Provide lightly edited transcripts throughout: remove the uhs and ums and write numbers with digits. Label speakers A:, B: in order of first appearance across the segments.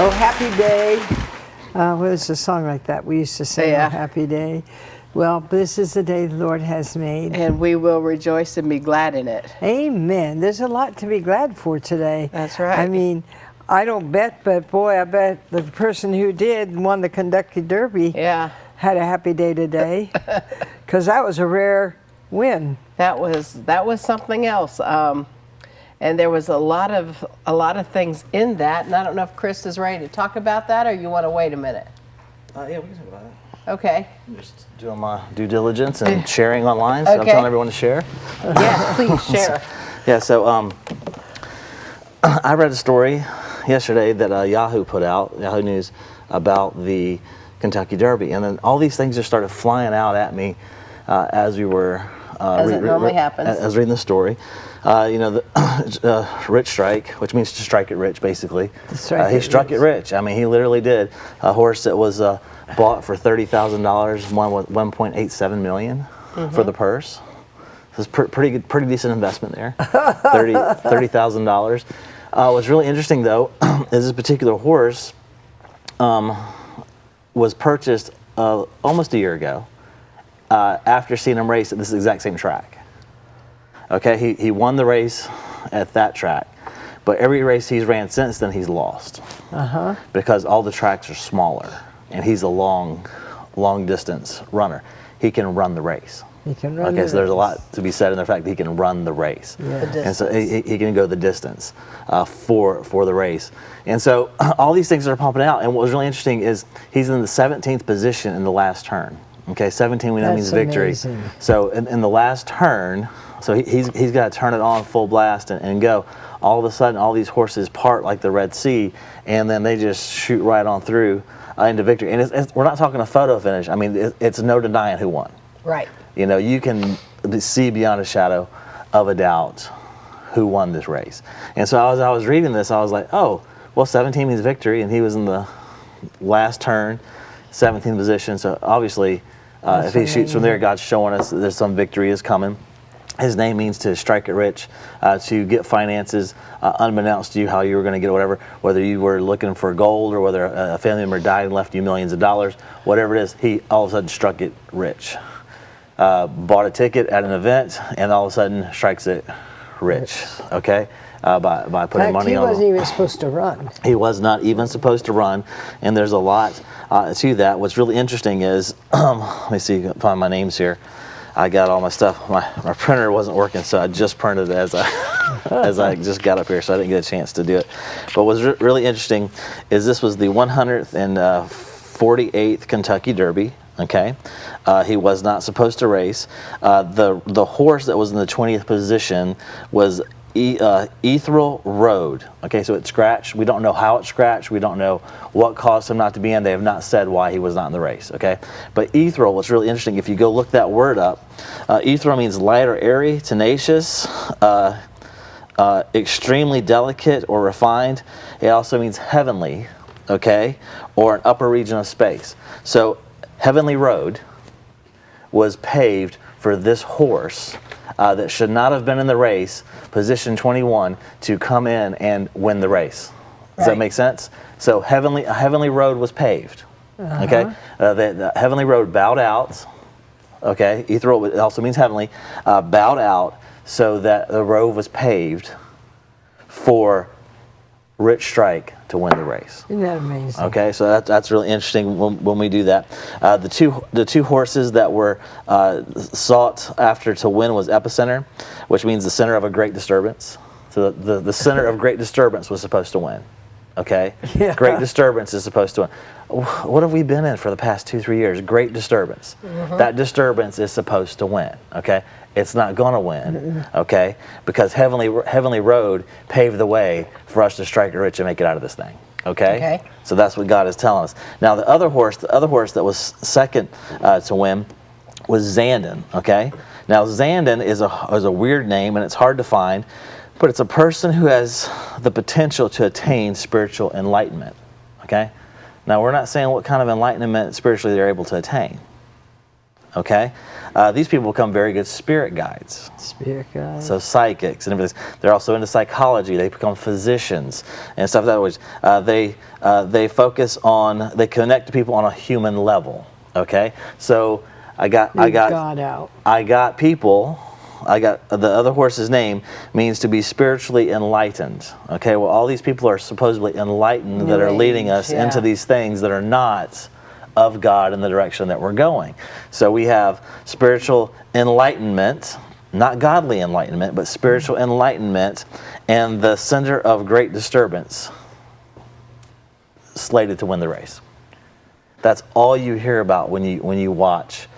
A: Oh, happy day. What is a song like that? We used to say,
B: Yeah.
A: oh, happy day. Well, this is the day the Lord has made.
B: And we will rejoice and be glad in it.
A: Amen. There's a lot to be glad for today.
B: That's right.
A: I mean, I don't bet, but boy, I bet the person who did won the Kentucky Derby
B: Yeah,
A: had a happy day today, because that was a rare win.
B: that was something else. And there was a lot of things in that. And I don't know if Chris is ready to talk about that, or you want to wait a minute.
C: Yeah, we can talk about it.
B: Okay.
C: I'm just doing my due diligence and sharing online, so I'm
B: Okay.
C: telling everyone to share.
B: Yes, please share.
C: Yeah, so I read a story yesterday that Yahoo put out, Yahoo News, about the Kentucky Derby, and then all these things just started flying out at me as we were
B: As it normally happens.
C: As reading the story. The rich strike, which means to strike it rich, basically. He struck it rich. I mean, he literally did. A horse that was bought for $30,000, won with $1.87 million for the purse. This is pretty good, pretty decent investment there. $30,000. What's really interesting though is this particular horse was purchased almost a year ago after seeing him race at this exact same track. Okay, he won the race at that track, but every race he's ran since then he's lost because all the tracks are smaller, and he's a long distance runner. He can run the race.
A: He can run
C: Okay, so there's a lot to be said in the fact that he can run the race, and so he can go the distance for the race. And so all these things are pumping out. And what was really interesting is he's in the 17th position in the last turn. Okay, 17 we know means victory.
A: Amazing.
C: So in the last turn, so he's got to turn it on full blast and go. All of a sudden, all these horses part like the Red Sea, and then they just shoot right on through into victory. And we're not talking a photo finish. I mean, it's no denying who won.
B: Right.
C: You know, you can see beyond a shadow of a doubt who won this race. And so as I was reading this, I was like, oh, well, 17 means victory, and he was in the last turn, 17th position. So obviously, if he shoots from there, God's showing us that there's some victory is coming. His name means to strike it rich, to get finances unbeknownst to you, how you were going to get whatever, whether you were looking for gold or whether a family member died and left you millions of dollars, whatever it is, he all of a sudden struck it rich. Bought a ticket at an event and all of a sudden strikes it rich, okay? By putting money on.
A: He wasn't even supposed to run.
C: He was not even supposed to run, and there's a lot to that. What's really interesting is, let me see, find my names here. I got all my stuff. My printer wasn't working, so I just printed it as I just got up here, so I didn't get a chance to do it. But what's really interesting is this was the 148th Kentucky Derby. Okay, he was not supposed to race. The horse that was in the 20th position was Ethereal Road. Okay, so it scratched. We don't know how it scratched. We don't know what caused him not to be in. They have not said why he was not in the race. Okay, but ethereal, what's really interesting, if you go look that word up, ethereal means light or airy, tenacious, extremely delicate or refined. It also means heavenly, okay, or an upper region of space. So Heavenly Road was paved for this horse that should not have been in the race, position 21, to come in and win the race. Does that make sense? So a heavenly road was paved. Okay, the heavenly road bowed out. Okay, ethereal, it also means heavenly, bowed out so that the road was paved for Rich Strike to win the race.
A: Isn't that amazing?
C: Okay, so that's really interesting when we do that. The two horses that were sought after to win was Epicenter, which means the center of a great disturbance. So the center of great disturbance was supposed to win. Okay,
A: Yeah.
C: Great disturbance is supposed to win. What have we been in for the past 2-3 years? Great disturbance. That disturbance is supposed to win. Okay, it's not going to win. Okay, because Heavenly Road paved the way for us to strike it rich and make it out of this thing. Okay. So that's what God is telling us. Now the other horse that was second to win was Zandon. Okay. Now Zandon is a weird name and it's hard to find, but it's a person who has the potential to attain spiritual enlightenment. Okay. Now we're not saying what kind of enlightenment spiritually they're able to attain. Okay. these people become very good spirit guides.
A: Spirit guide.
C: So psychics and everything. They're also into psychology. They become physicians and stuff that way. They focus on, they connect to people on a human level. Okay, so I got
A: God out.
C: I got people. I got the other horse's name means to be spiritually enlightened. Okay, well, all these people are supposedly enlightened that are leading us into these things that are not of God in the direction that we're going. So we have spiritual enlightenment, not godly enlightenment, but spiritual enlightenment, and the center of great disturbance slated to win the race. That's all you hear about when you watch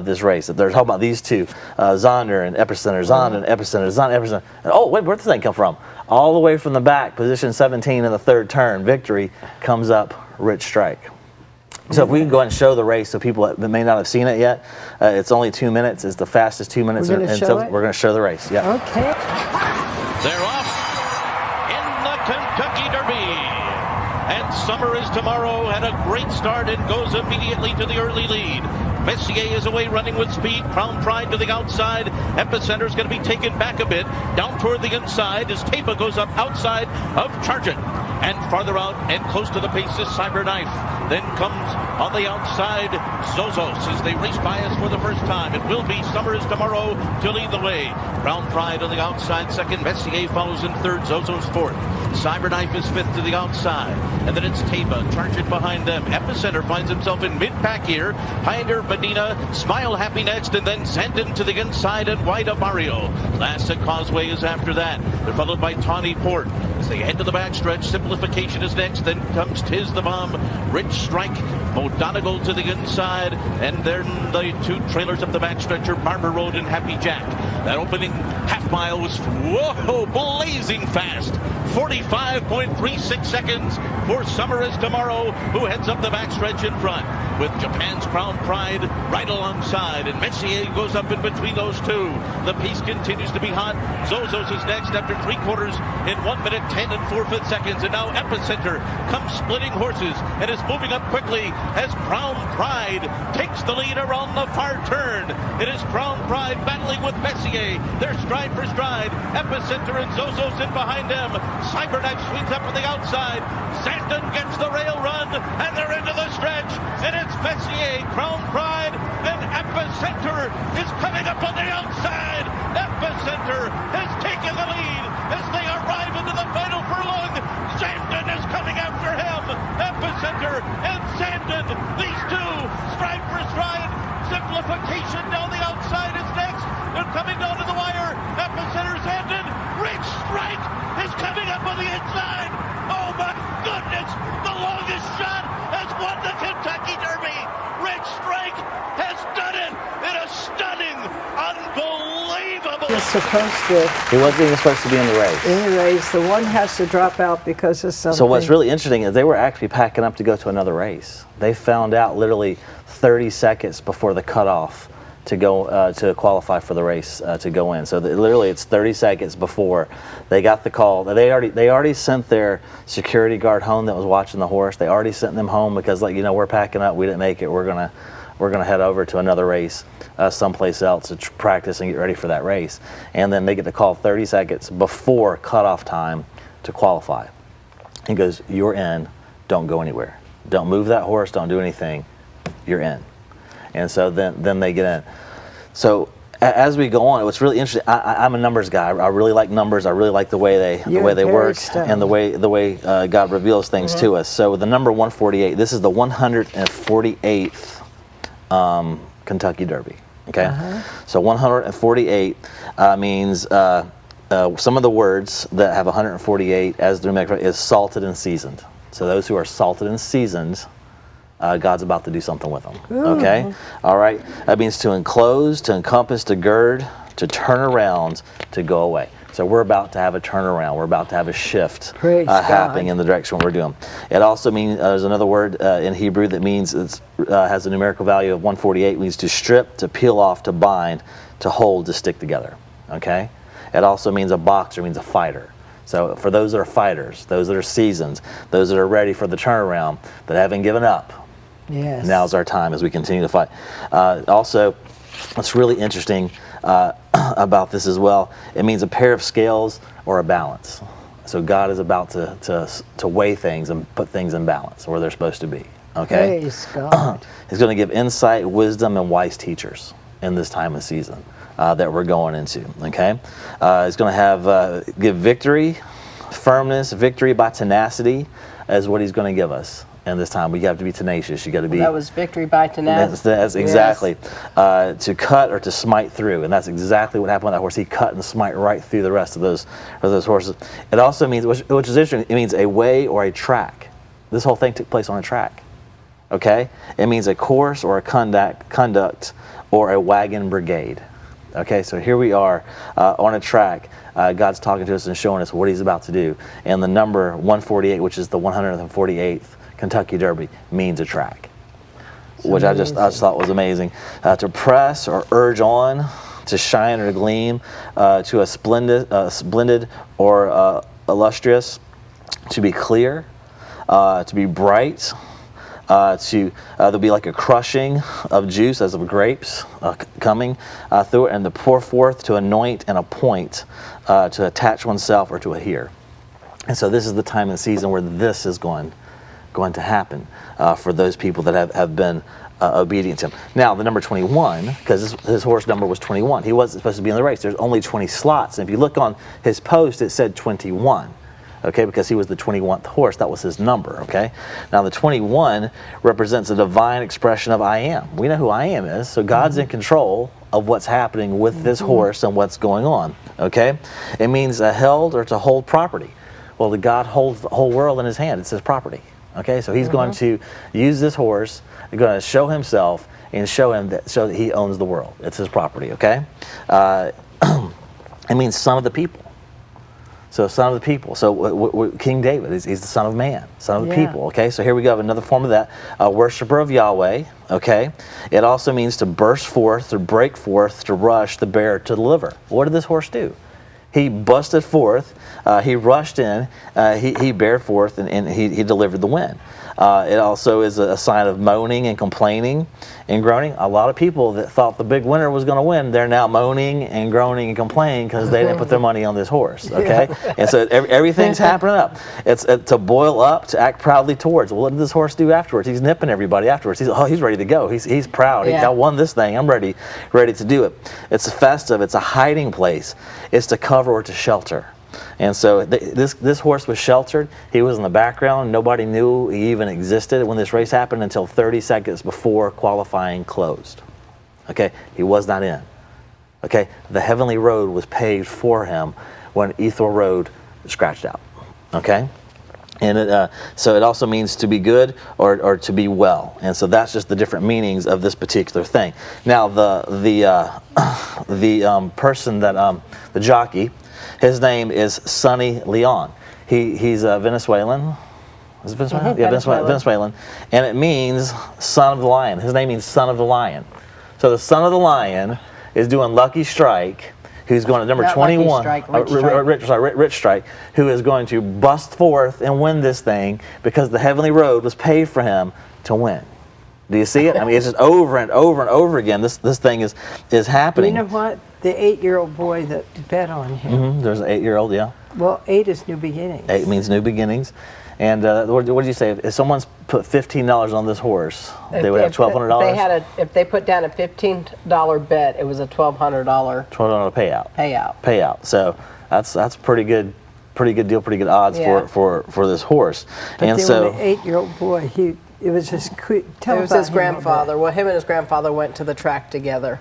C: this race. They're talking about these two, Zonder and Epicenter, Zonder and Epicenter, Zonder and Epicenter. And, oh, wait, where'd this thing come from? All the way from the back, position 17 in the third turn, victory, comes up Rich Strike. So if we can go ahead and show the race so people that may not have seen it yet, it's only 2 minutes. It's the fastest 2 minutes.
A: We're going
C: to show the race. Yeah.
A: Okay.
D: They're off in the Kentucky Derby. And Summer is Tomorrow had a great start and goes immediately to the early lead. Messier is away running with speed. Crown Pride to the outside. Epicenter is going to be taken back a bit. Down toward the inside as Tapa goes up outside of Chargent. And farther out and close to the pace is Cyberknife. Then comes on the outside Zozos as they race by us for the first time. It will be Summer is Tomorrow to lead the way. Crown Pride on the outside second. Messier follows in third. Zozos fourth. Cyberknife is fifth to the outside. And then it's Tapa. Chargent behind them. Epicenter finds himself in mid-pack here. Pioneer Medina. Smile Happy next. And then Zandon to the inside and wide of Mario. Last at Causeway is after that. They're followed by Tawny Port. As they head to the backstretch, Simplification is next. Then comes Tiz the Bomb, Rich Strike, O'Donegal to the inside, and then the two trailers up the backstretcher, Barber Road and Happy Jack. That opening half mile was, whoa, blazing fast. 45.36 seconds for Summer is Tomorrow, who heads up the backstretch in front, with Japan's Crown Pride right alongside, and Messier goes up in between those two. The pace continues to be hot. Zozos is next after 3/4 in 1 minute 10 and 4/5 seconds, and now Epicenter comes splitting horses and is moving up quickly as Crown Pride takes the lead around the far turn. It is Crown Pride battling with Messier. They're stride for stride. Epicenter and Zozos in behind them. Cyberknife swings up on the outside. Zandon gets the rail run, and they're into the stretch. And it's Messier, Crown Pride, and Epicenter is coming up on the outside. Epicenter has taken the lead as they arrive into the final furlong. Zandon is coming after him. Epicenter and Zandon, these two, stride for stride. Simplification down the outside is next. They're coming down to the wire. Epicenter, Zandon, Rich Strike is coming up on the inside. Oh my goodness, the longest shot has won the Kentucky Derby. Rich Strike has done it in a stunning, unbelievable.
A: It's supposed to.
C: He wasn't even supposed to be in the race.
A: In the race, the one has to drop out because of something.
C: So what's really interesting is they were actually packing up to go to another race. They found out literally 30 seconds before the cutoff to go to qualify for the race to go in. So literally it's 30 seconds before they got the call. They already sent their security guard home that was watching the horse. They already sent them home because, like, you know, we're packing up. We didn't make it. We're gonna head over to another race someplace else to practice and get ready for that race. And then they get the call 30 seconds before cutoff time to qualify. He goes, "You're in. Don't go anywhere. Don't move that horse. Don't do anything. You're in." And so then they get in. So as we go on, what's really interesting, I'm a numbers guy. I really like numbers. I really like the way they work and the way God reveals things to us. So the number 148, this is the 148th Kentucky Derby. Okay, so 148 means some of the words that have 148 as the numeric is salted and seasoned. So those who are salted and seasoned, God's about to do something with them. Okay? All right? That means to enclose, to encompass, to gird, to turn around, to go away. So we're about to have a turnaround. We're about to have a shift happening in the direction we're doing. It also means, there's another word in Hebrew that means it has a numerical value of 148, means to strip, to peel off, to bind, to hold, to stick together. Okay? It also means a boxer, means a fighter. So for those that are fighters, those that are seasoned, those that are ready for the turnaround, that haven't given up, now's our time as we continue to fight. Also, what's really interesting about this as well, it means a pair of scales or a balance. So God is about to weigh things and put things in balance where they're supposed to be. Okay?
A: Praise God.
C: He's going to give insight, wisdom, and wise teachers in this time of season that we're going into. Okay? He's going to have give victory, firmness, victory by tenacity is what he's going to give us. And this time we have to be tenacious. You got to be.
B: That was victory by tenacity.
C: That's exactly to cut or to smite through, and that's exactly what happened with that horse. He cut and smite right through the rest of those horses. It also means, which is interesting, it means a way or a track. This whole thing took place on a track. Okay, it means a course or a conduct or a wagon brigade. Okay, so here we are on a track. God's talking to us and showing us what he's about to do. And the number 148, which is the 148th Kentucky Derby, means a track, which I just thought was amazing. To press or urge on, to shine or gleam, to a splendid or illustrious, to be clear, to be bright, there'll be like a crushing of juice as of grapes coming through it, and to pour forth, to anoint and appoint, to attach oneself or to adhere. And so this is the time and season where this is going to happen for those people that have been obedient to him. Now, the number 21, because his horse number was 21. He wasn't supposed to be in the race. There's only 20 slots. And if you look on his post, it said 21. Okay, because he was the 21th horse. That was his number, okay? Now, the 21 represents a divine expression of I am. We know who I am is, so God's in control of what's happening with this horse and what's going on, okay? It means held or to hold property. Well, the God holds the whole world in his hand. It's his property. Okay, so he's going to use this horse, he's going to show himself and show that he owns the world. It's his property, okay? It means son of the people. So son of the people. So King David, he's the son of man, son of the people, okay? So here we go, have another form of that. Worshiper of Yahweh, okay? It also means to burst forth, to break forth, to rush, to bear, to deliver. What did this horse do? He busted forth, he rushed in, he bare forth, and he delivered the win. It also is a sign of moaning and complaining and groaning. A lot of people that thought the big winner was going to win, they're now moaning and groaning and complaining because they didn't put their money on this horse, okay? And so everything's happening up. It's to boil up, to act proudly towards. Well, what did this horse do afterwards? He's nipping everybody afterwards. He's ready to go. He's proud. I won this thing. I'm ready to do it. It's a festive. It's a hiding place. It's to cover or to shelter. And so this horse was sheltered. He was in the background. Nobody knew he even existed when this race happened until 30 seconds before qualifying closed. Okay, he was not in. Okay, the heavenly road was paved for him when Ethel Road scratched out. Okay, and so it also means to be good or to be well. And so that's just the different meanings of this particular thing. Now the person that the jockey. His name is Sonny Leon. He's Venezuelan. Is it Venezuelan? Yeah, Venezuelan. And it means son of the lion. His name means son of the lion. So the son of the lion is doing Lucky Strike, who's going to number 21. Rich Strike, who is going to bust forth and win this thing because the heavenly road was paved for him to win. Do you see it? I mean, it's just over and over and over again. This thing is happening.
A: You know what? The 8-year-old boy that bet on him.
C: There's an 8-year-old, yeah.
A: Well, 8 is new beginnings.
C: 8 means new beginnings. And what did you say? If someone's put $15 on this horse, they would have $1,200?
B: If they put down a $15 bet, it was a $1,200
C: payout. So that's pretty good deal, pretty good odds for this horse.
A: But and so the 8-year-old boy, it was his
B: grandfather. Well, him and his grandfather went to the track together,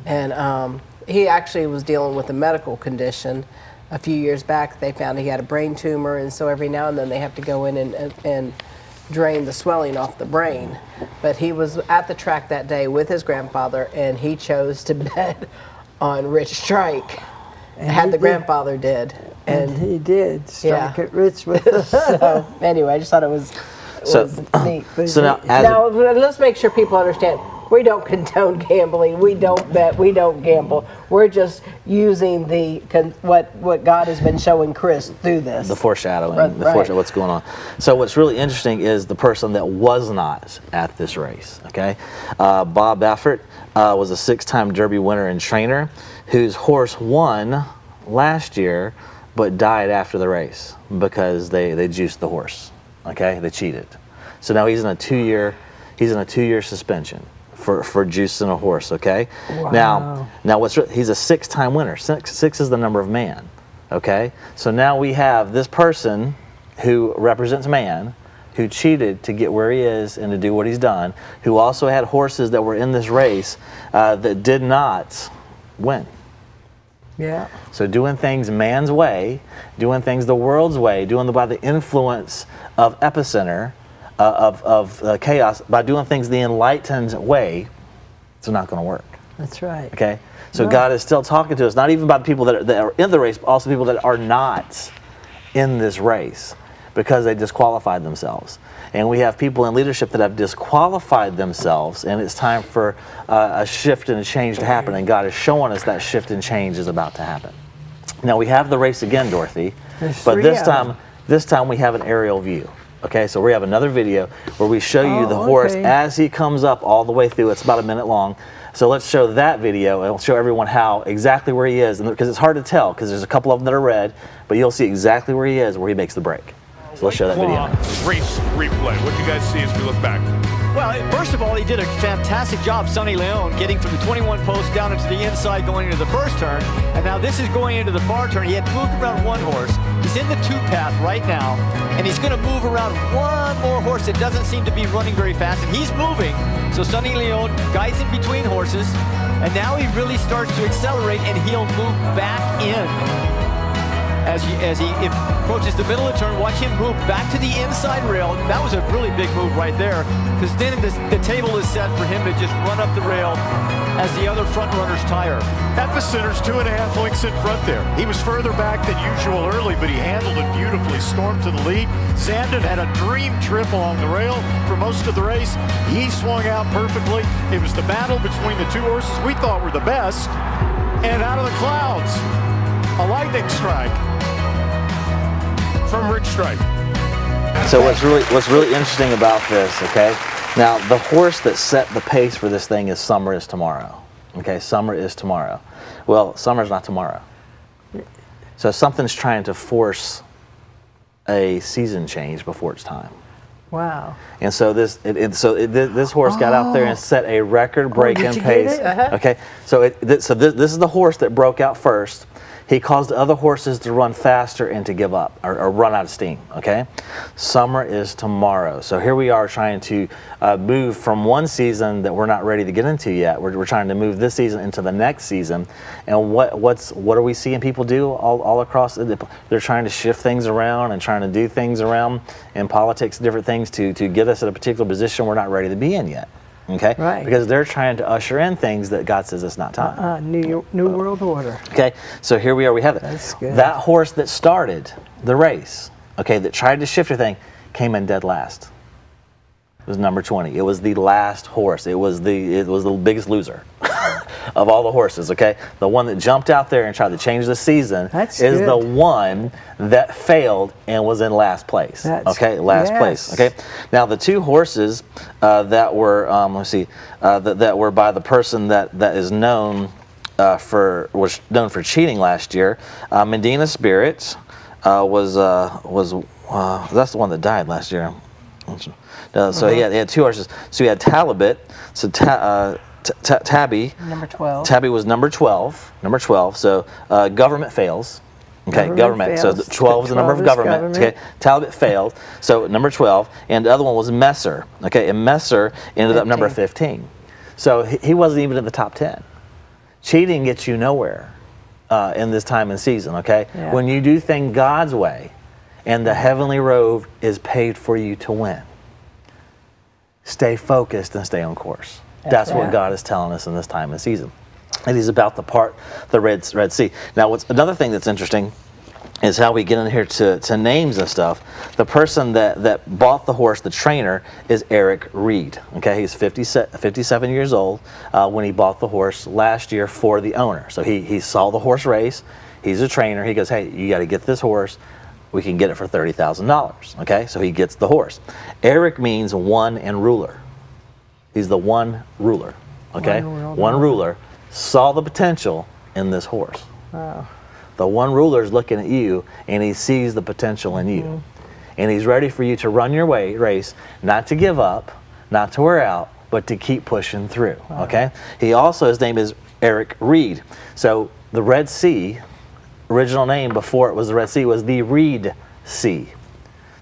B: and he actually was dealing with a medical condition. A few years back, they found he had a brain tumor, and so every now and then they have to go in and drain the swelling off the brain. But he was at the track that day with his grandfather, and he chose to bet on Rich Strike. The grandfather did.
A: And he did strike it rich with
B: So anyway, I just thought it was neat.
C: So now
B: let's make sure people understand. We don't condone gambling. We don't bet. We don't gamble. We're just using what God has been showing Chris through this.
C: The foreshadowing,
B: Right.
C: what's going on. So what's really interesting is the person that was not at this race. Okay, Bob Baffert was a 6-time Derby winner and trainer, whose horse won last year, but died after the race because they juiced the horse. Okay, they cheated. So now he's in a 2-year suspension for juicing a horse. Okay.
A: Wow.
C: Now he's a 6-time winner. Six is the number of man. Okay. So now we have this person who represents man, who cheated to get where he is and to do what he's done, who also had horses that were in this race that did not win.
A: Yeah.
C: So doing things man's way, doing things the world's way, doing by the influence of epicenter, of chaos, by doing things the enlightened way, it's not going to work.
A: That's right.
C: Okay? So
A: No.
C: God is still talking to us, not even about the people that are in the race, but also people that are not in this race because they disqualified themselves. And we have people in leadership that have disqualified themselves, and it's time for a shift and a change to happen. And God is showing us that shift and change is about to happen. Now we have the race again, Dorothy,
A: There's
C: but
A: 3
C: this
A: of
C: time,
A: them.
C: this time we have an aerial view. Okay, so we have another video where we show you the horse
A: okay.
C: as he comes up all the way through. It's about a minute long. So let's show that video and we'll show everyone how exactly where he is, because it's hard to tell because there's a couple of them that are red, but you'll see exactly where he is, where he makes the break. So let's show that video.
E: Race replay. What do you guys see as we look back?
F: Well, first of all, he did a fantastic job, Sonny Leone, getting from the 21 post down into the inside going into the first turn. And now this is going into the far turn. He had moved around one horse. He's in the 2 path right now. And he's going to move around one more horse that doesn't seem to be running very fast. And he's moving. So Sonny Leone guides in between horses. And now he really starts to accelerate and he'll move back in. As he approaches the middle of the turn, watch him move back to the inside rail. That was a really big move right there, because then the table is set for him to just run up the rail as the other front runners tire.
E: Epicenter's 2.5 lengths in front there. He was further back than usual early, but he handled it beautifully, stormed to the lead. Zandon had a dream trip along the rail for most of the race. He swung out perfectly. It was the battle between the 2 horses we thought were the best, and out of the clouds, a lightning strike from Rick Stripe.
C: So what's really interesting about this, okay? Now the horse that set the pace for this thing is Summer is Tomorrow. Okay, Summer is Tomorrow. Well, Summer's not tomorrow. So something's trying to force a season change before it's time.
A: Wow.
C: And so this horse got out there and set a record-breaking
A: did you get
C: pace.
A: it? Uh-huh.
C: Okay, so this is the horse that broke out first. He caused the other horses to run faster and to give up or run out of steam. Okay, Summer is Tomorrow. So here we are trying to move from one season that we're not ready to get into yet. We're trying to move this season into the next season. And what are we seeing people do all across? They're trying to shift things around and trying to do things around in politics, different things to get us at a particular position we're not ready to be in yet. Okay,
A: Right.
C: because they're trying to usher in things that God says it's not time.
A: New World Order.
C: Okay, so here we are, we have it.
A: That's good.
C: That horse that started the race, okay, that tried to shift everything, came in dead last. It was number 20. It was the last horse. It was the biggest loser of all the horses, okay? The one that jumped out there and tried to change the season
A: That's
C: is
A: good.
C: the one that failed and was in last place.
A: That's-
C: Okay, last
A: yes.
C: place. Okay. Now the 2 horses that were that were by the person that is known was known for cheating last year. Medina Spirit was that's the one that died last year. So he had 2 horses. So he had Talbot. So Tabby.
B: Number 12.
C: Tabby was number 12. Number 12. So government fails. Okay, government. So
A: fails.
C: 12 is the number of
A: 12 is
C: government.
A: government.
C: Okay, Talbot failed. So number 12, and the other one was Messer. Okay, and Messer ended up number 15. So he wasn't even in the top 10. Cheating gets you nowhere in this time and season. Okay,
A: Yeah.
C: when you do things God's way, and the heavenly road is paid for you to win. Stay focused and stay on course. That's what
A: right.
C: God is telling us in this time and season. And he's about to part the Red Sea. Now, what's another thing that's interesting is how we get in here to names and stuff. The person that bought the horse, the trainer, is Eric Reed. Okay, he's 57 years old when he bought the horse last year for the owner. So he saw the horse race. He's a trainer. He goes, hey, you got to get this horse. We can get it for $30,000. Okay, so he gets the horse. Eric means one and ruler. He's the one ruler. Okay, one ruler saw the potential in this horse.
A: Wow.
C: The one ruler is looking at you, and he sees the potential in you. And he's ready for you to run your race, not to give up, not to wear out, but to keep pushing through, okay? He also, his name is Eric Reed. So the Red Sea, original name before it was the Red Sea, was the Reed Sea.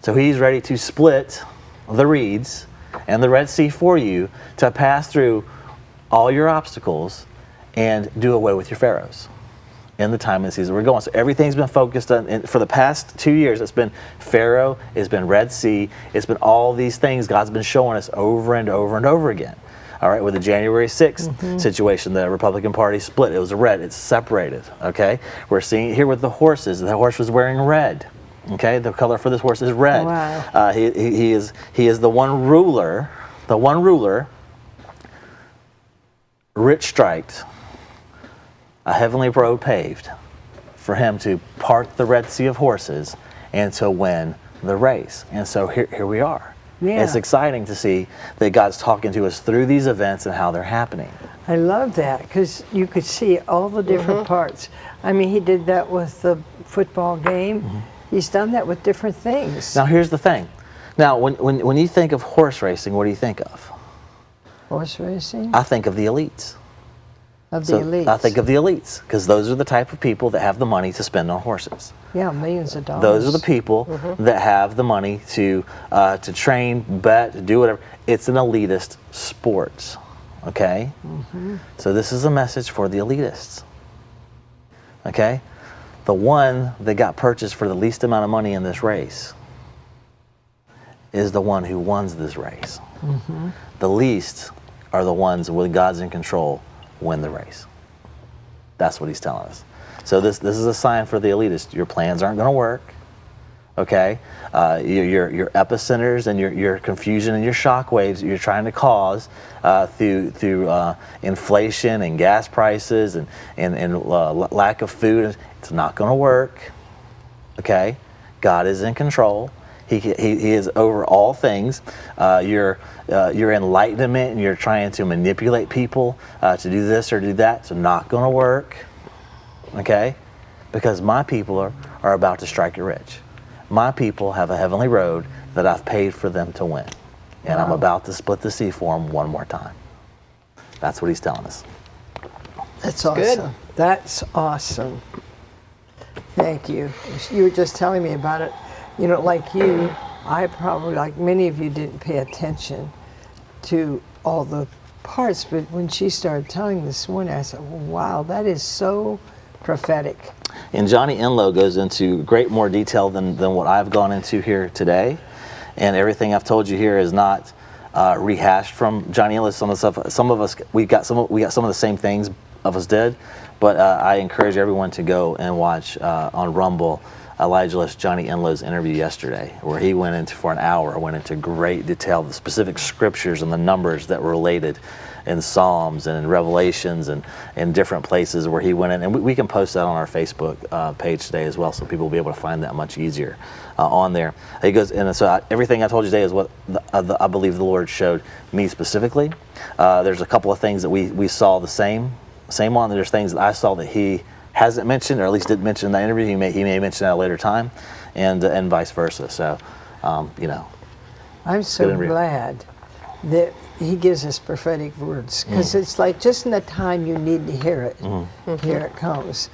C: So he's ready to split the reeds and the Red Sea for you to pass through all your obstacles and do away with your pharaohs in the time and season we're going. So everything's been focused on, for the past 2 years, it's been Pharaoh, it's been Red Sea, it's been all these things God's been showing us over and over and over again. All right, with the January 6th situation, the Republican Party split. It was it's separated, okay? We're seeing it here with the horses. The horse was wearing red, okay? The color for this horse is red.
A: Wow.
C: He is the one ruler, rich striped, a heavenly road paved for him to part the Red Sea of horses and to win the race. And so here we are.
A: Yeah.
C: It's exciting to see that God's talking to us through these events and how they're happening.
A: I love that because you could see all the different parts. I mean, he did that with the football game. He's done that with different things.
C: Now here's the thing. Now when you think of horse racing, what do you think of?
A: Horse racing?
C: I think of the elites.
A: Of the elites.
C: I think of the elites because those are the type of people that have the money to spend on horses.
A: Yeah, millions of dollars.
C: Those are the people that have the money to train, bet, do whatever. It's an elitist sport, okay? So this is a message for the elitists, okay? The one that got purchased for the least amount of money in this race is the one who wins this race. The least are the ones with God's in control win the race. That's what he's telling us. So this is a sign for the elitists. Your plans aren't going to work, okay? Your epicenters and your confusion and your shock waves you're trying to cause through inflation and gas prices and lack of food, it's not going to work, okay? God is in control. He is over all things. Your enlightenment and you're trying to manipulate people to do this or do that. It's not going to work, okay? Because my people are about to strike it rich. My people have a heavenly road that I've paid for them to win. And I'm about to split the sea for them one more time. That's what he's telling us.
A: That's awesome.
B: good.
A: That's awesome. Thank you. You were just telling me about it. You know, like you, I probably, like many of you, didn't pay attention to all the parts, but when she started telling this morning, I said, wow, that is so prophetic.
C: And Johnny Enlow goes into great more detail than what I've gone into here today. And everything I've told you here is not rehashed from Johnny Enlow. Some of us, we got some of the same things of us did, but I encourage everyone to go and watch on Rumble Elijah List Johnny Enlow's interview yesterday, where he went into great detail, the specific scriptures and the numbers that were related in Psalms and in Revelations and in different places where he went in. And we can post that on our Facebook page today as well, so people will be able to find that much easier on there. He goes, and so everything I told you today is what I believe the Lord showed me specifically. There's a couple of things that we saw the same on. There's things that I saw that he hasn't mentioned, or at least didn't mention in that interview. He may mention at a later time, and vice versa. So, you know.
A: I'm so glad that he gives us prophetic words, because it's like just in the time you need to hear it, here it comes.